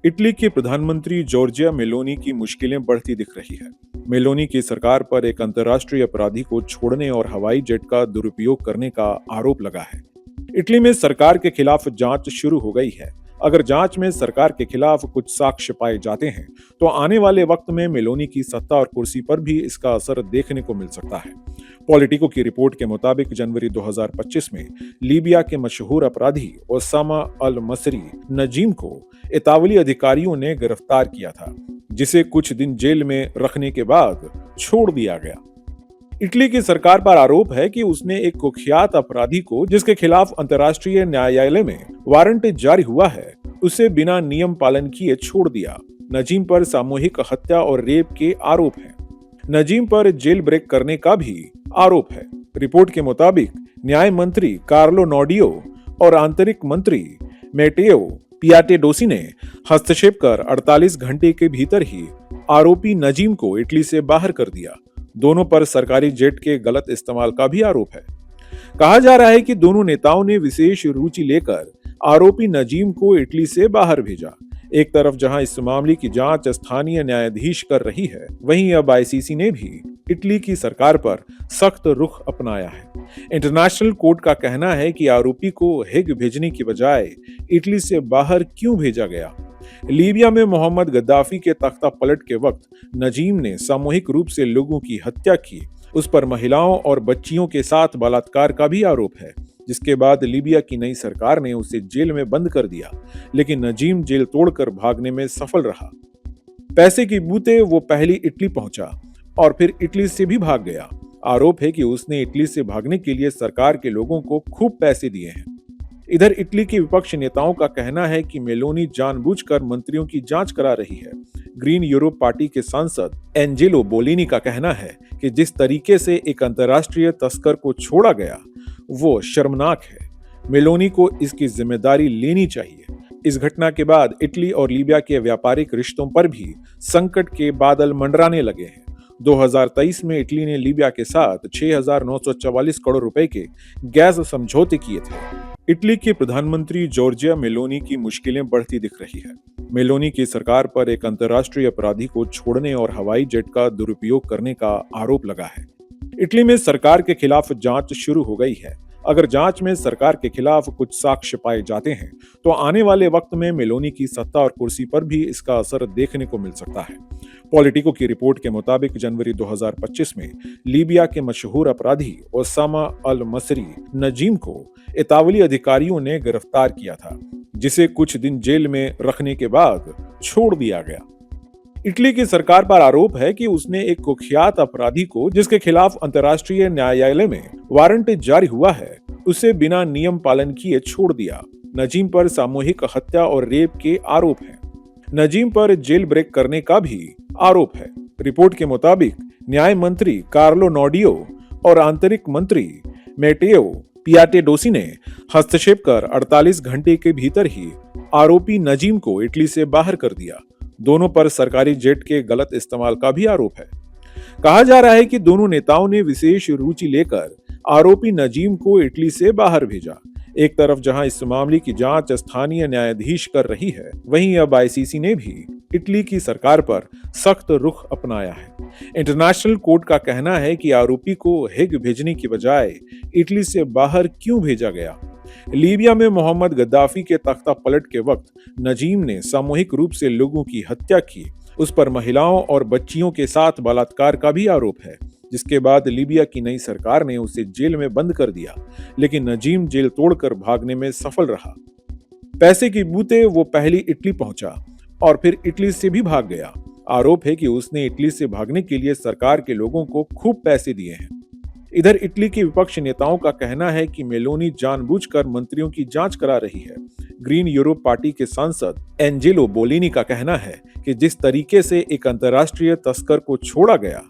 Italy के प्रधानमंत्री Giorgia Meloni की मुश्किलें बढ़ती दिख रही है। मेलोनी की सरकार पर एक अंतर्राष्ट्रीय अपराधी को छोड़ने और हवाई जेट का दुरुपयोग करने का आरोप लगा है। इटली में सरकार के खिलाफ जांच शुरू हो गई है। अगर जांच में सरकार के खिलाफ कुछ साक्ष्य पाए जाते हैं, तो आने वाले वक्त में मेलोनी की सत्ता और कुर्सी पर भी इसका असर देखने को मिल सकता है। पॉलिटिको की रिपोर्ट के मुताबिक जनवरी 2025 में लीबिया के मशहूर अपराधी ओसामा अल मसरी नजीम को इतावली अधिकारियों ने गिरफ्तार किया था, जिसे कुछ दिन जेल में रखने के बाद छोड़ दिया गया। इटली की सरकार पर आरोप है कि उसने एक कुख्यात अपराधी को, जिसके खिलाफ अंतर्राष्ट्रीय न्यायालय में वारंट जारी हुआ है, उसे बिना नियम पालन किए छोड़ दिया। नजीम पर सामूहिक हत्या और रेप के आरोप हैं। नजीम पर जेल ब्रेक करने का भी आरोप है। रिपोर्ट के मुताबिक न्याय मंत्री कार्लो नोडियो और आंतरिक मंत्री मेटेओ पियाटेडोसी ने हस्तक्षेप कर 48 घंटे के भीतर ही आरोपी नजीम को इटली से बाहर कर दिया। दोनों पर सरकारी जेट के गलत इस्तेमाल का भी आरोप है। कहा जा रहा है कि दोनों नेताओं ने विशेष रुचि लेकर आरोपी नजीम को इटली से बाहर भेजा। एक तरफ जहां इस मामले की जांच स्थानीय न्यायाधीश कर रही है, वहीं अब आईसीसी ने भी इटली की सरकार पर सख्त रुख अपनाया है। इंटरनेशनल कोर्ट का कहना है कि आरोपी को हेग भेजने की बजाय इटली से बाहर क्यों भेजा गया। लीबिया में मोहम्मद गद्दाफी के तख्ता पलट के वक्त नजीम ने सामूहिक रूप से लोगों की हत्या की। उस पर महिलाओं और बच्चियों के साथ बलात्कार का भी आरोप है, जिसके बाद लीबिया की नई सरकार ने उसे जेल में बंद कर दिया, लेकिन नजीम जेल तोड़कर भागने में सफल रहा। पैसे की बूते वो पहली इटली पहुंचा और फिर इटली से भी भाग गया। आरोप है कि उसने इटली से भागने के लिए सरकार के लोगों को खूब पैसे दिए हैं। इधर इटली के विपक्ष नेताओं का कहना है कि मेलोनी जानबूझकर मंत्रियों की जांच करा रही है। ग्रीन यूरोप पार्टी के सांसद एंजेलो बोलिनी का कहना है कि जिस तरीके से एक अंतर्राष्ट्रीय तस्कर को छोड़ा गया, वो शर्मनाक है। मेलोनी को इसकी जिम्मेदारी लेनी चाहिए। इस घटना के बाद इटली और लीबिया के व्यापारिक रिश्तों पर भी संकट के बादल मंडराने लगे हैं। 2023 में इटली ने लीबिया के साथ 6,944 करोड़ रुपए के गैस समझौते किए थे। इटली के प्रधानमंत्री जॉर्जिया मेलोनी की मुश्किलें बढ़ती दिख रही है। मेलोनी की सरकार पर एक अंतर्राष्ट्रीय अपराधी को छोड़ने और हवाई जेट का दुरुपयोग करने का आरोप लगा है। इटली में सरकार के खिलाफ जांच शुरू हो गई है। अगर जांच में सरकार के खिलाफ कुछ साक्ष्य पाए जाते हैं, तो आने वाले वक्त में मेलोनी की सत्ता और कुर्सी पर भी इसका असर देखने को मिल सकता है। पॉलिटिको की रिपोर्ट के मुताबिक जनवरी 2025 में लीबिया के मशहूर अपराधी ओसामा अल मसरी नजीम को इतावली अधिकारियों ने गिरफ्तार किया था, जिसे कुछ दिन जेल में रखने के बाद छोड़ दिया गया। इटली की सरकार पर आरोप है कि उसने एक कुख्यात अपराधी को, जिसके खिलाफ अंतर्राष्ट्रीय न्यायालय में वारंट जारी हुआ है, उसे बिना नियम पालन किए छोड़ दिया। नजीम पर सामूहिक हत्या और रेप के आरोप हैं। नजीम पर जेल ब्रेक करने का भी आरोप है। रिपोर्ट के मुताबिक न्याय मंत्री कार्लो नोडियो और आंतरिक मंत्री मेटेओ पियाटेडोसी ने हस्तक्षेप कर 48 घंटे के भीतर ही आरोपी नजीम को इटली से बाहर कर दिया। दोनों पर सरकारी जेट के गलत इस्तेमाल का भी आरोप है। कहा जा रहा है कि दोनों नेताओं ने विशेष रुचि लेकर आरोपी नजीम को इटली से बाहर भेजा। एक तरफ जहां इस मामले की जांच स्थानीय न्यायाधीश कर रही है, वहीं अब आईसीसी ने भी इटली की सरकार पर सख्त रुख अपनाया है। इंटरनेशनल कोर्ट का कहना है कि आरोपी को हेग भेजने की बजाय इटली से बाहर क्यों भेजा गया। लीबिया में मोहम्मद गद्दाफी के तख्ता पलट के वक्त नजीम ने सामूहिक रूप से लोगों की हत्या की। उस पर महिलाओं और बच्चियों के साथ बलात्कार का भी आरोप है, जिसके बाद लीबिया की नई सरकार ने उसे जेल में बंद कर दिया, लेकिन नजीम जेल तोड़कर भागने में सफल रहा। पैसे की बूते वो पहली इटली पहुंचा और फिर इटली से भी भाग गया। आरोप है कि उसने इटली से भागने के लिए सरकार के लोगों को खूब पैसे दिए हैं। इधर इटली के विपक्ष नेताओं का कहना है कि मेलोनी जानबूझकर मंत्रियों की जांच करा रही है। ग्रीन यूरोप पार्टी के सांसद एंजेलो बोलिनी का कहना है कि जिस तरीके से एक अंतर्राष्ट्रीय तस्कर को छोड़ा गया,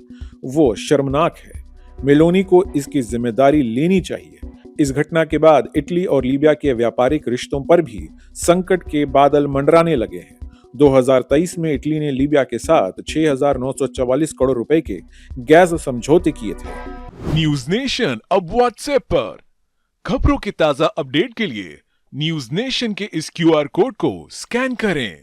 वो शर्मनाक है। मेलोनी को इसकी जिम्मेदारी लेनी चाहिए। इस घटना के बाद इटली और लीबिया के व्यापारिक रिश्तों पर भी संकट के बादल मंडराने लगे हैं। 2023 में इटली ने लीबिया के साथ 6,944 करोड़ रुपए के गैस समझौते किए थे। न्यूज नेशन अब व्हाट्सएप पर खबरों के ताजा अपडेट के लिए न्यूज नेशन के इस क्यूआर कोड को स्कैन करें।